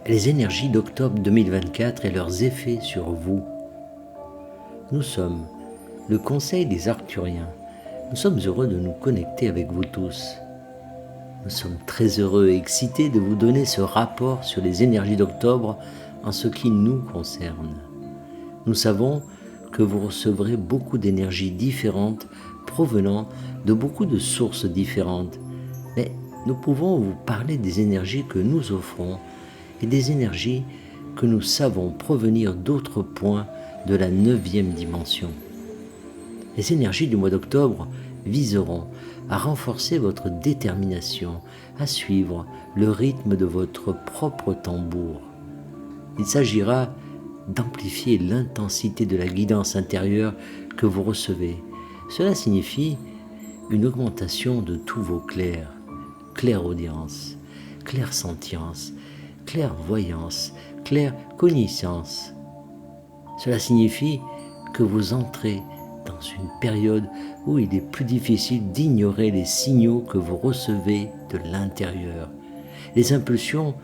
les énergies d'octobre 2024 et leurs effets sur vous. Nous sommes le Conseil des Arcturiens. Nous sommes heureux de nous connecter avec vous tous. Nous sommes très heureux et excités de vous donner ce rapport sur les énergies d'octobre en ce qui nous concerne. Nous savons que vous recevrez beaucoup d'énergies différentes provenant de beaucoup de sources différentes, mais nous pouvons vous parler des énergies que nous offrons et des énergies que nous savons provenir d'autres points de la 9e dimension. Les énergies du mois d'octobre viseront à renforcer votre détermination, à suivre le rythme de votre propre tambour. Il s'agira d'amplifier l'intensité de la guidance intérieure que vous recevez. Cela signifie une augmentation de tous vos clairs, clairaudience, clairsentience, clairvoyance, claircognisance. Cela signifie que vous entrez dans une période où il est plus difficile d'ignorer les signaux que vous recevez de l'intérieur. Les impulsions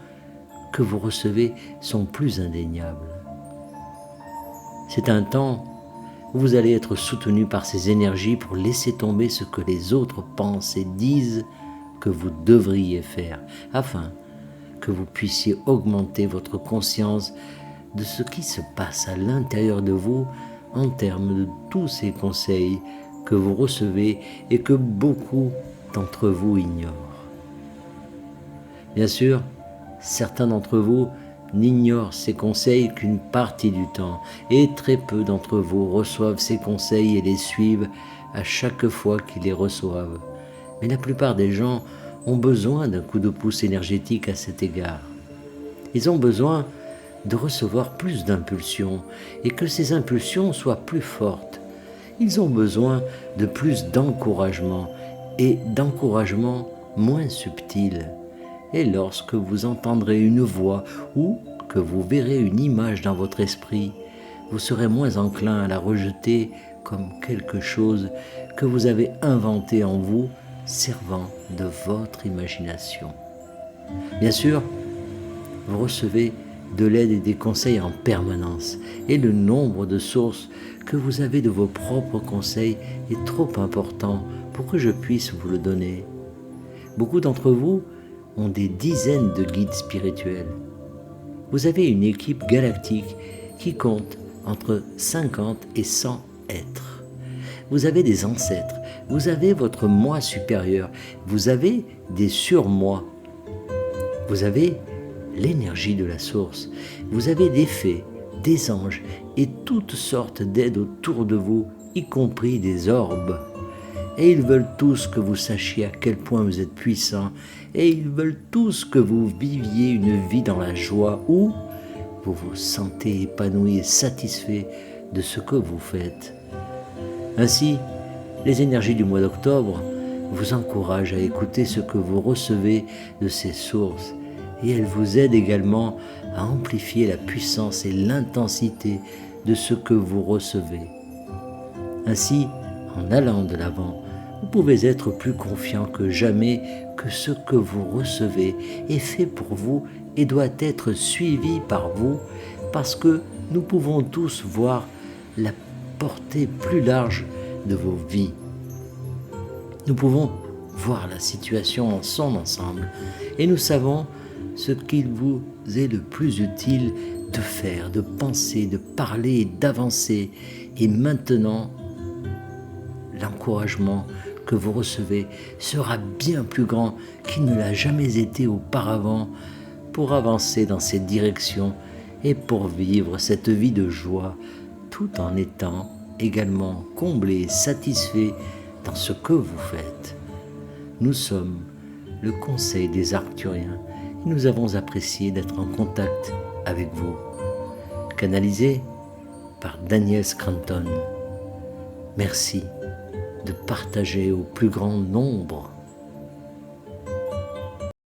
que vous recevez sont plus indéniables. C'est un temps où vous allez être soutenu par ces énergies pour laisser tomber ce que les autres pensent et disent que vous devriez faire, afin que vous puissiez augmenter votre conscience de ce qui se passe à l'intérieur de vous en termes de tous ces conseils que vous recevez et que beaucoup d'entre vous ignorent. Bien sûr, certains d'entre vous n'ignorent ces conseils qu'une partie du temps, et très peu d'entre vous reçoivent ces conseils et les suivent à chaque fois qu'ils les reçoivent. Mais la plupart des gens ont besoin d'un coup de pouce énergétique à cet égard. Ils ont besoin de recevoir plus d'impulsions et que ces impulsions soient plus fortes. Ils ont besoin de plus d'encouragement et d'encouragement moins subtil. Et lorsque vous entendrez une voix ou que vous verrez une image dans votre esprit, vous serez moins enclin à la rejeter comme quelque chose que vous avez inventé en vous, servant de votre imagination. Bien sûr, vous recevez de l'aide et des conseils en permanence, et le nombre de sources que vous avez de vos propres conseils est trop important pour que je puisse vous le donner. Beaucoup d'entre vous ont des dizaines de guides spirituels. Vous avez une équipe galactique qui compte entre 50 et 100 êtres. Vous avez des ancêtres, vous avez votre moi supérieur, vous avez des surmoi, vous avez l'énergie de la source, vous avez des fées, des anges et toutes sortes d'aides autour de vous, y compris des orbes. Et ils veulent tous que vous sachiez à quel point vous êtes puissant, et ils veulent tous que vous viviez une vie dans la joie où vous vous sentez épanoui et satisfait de ce que vous faites. Ainsi, les énergies du mois d'octobre vous encouragent à écouter ce que vous recevez de ces sources, et elles vous aident également à amplifier la puissance et l'intensité de ce que vous recevez. Ainsi, en allant de l'avant, vous pouvez être plus confiant que jamais que ce que vous recevez est fait pour vous et doit être suivi par vous, parce que nous pouvons tous voir la portée plus large de vos vies. Nous pouvons voir la situation en son ensemble et nous savons ce qu'il vous est le plus utile de faire, de penser, de parler et d'avancer. Et maintenant, l'encouragement que vous recevez sera bien plus grand qu'il ne l'a jamais été auparavant pour avancer dans cette direction et pour vivre cette vie de joie tout en étant également comblé et satisfait dans ce que vous faites. Nous sommes le Conseil des Arcturiens et nous avons apprécié d'être en contact avec vous. Canalisé par Daniel Scranton. Merci de partager au plus grand nombre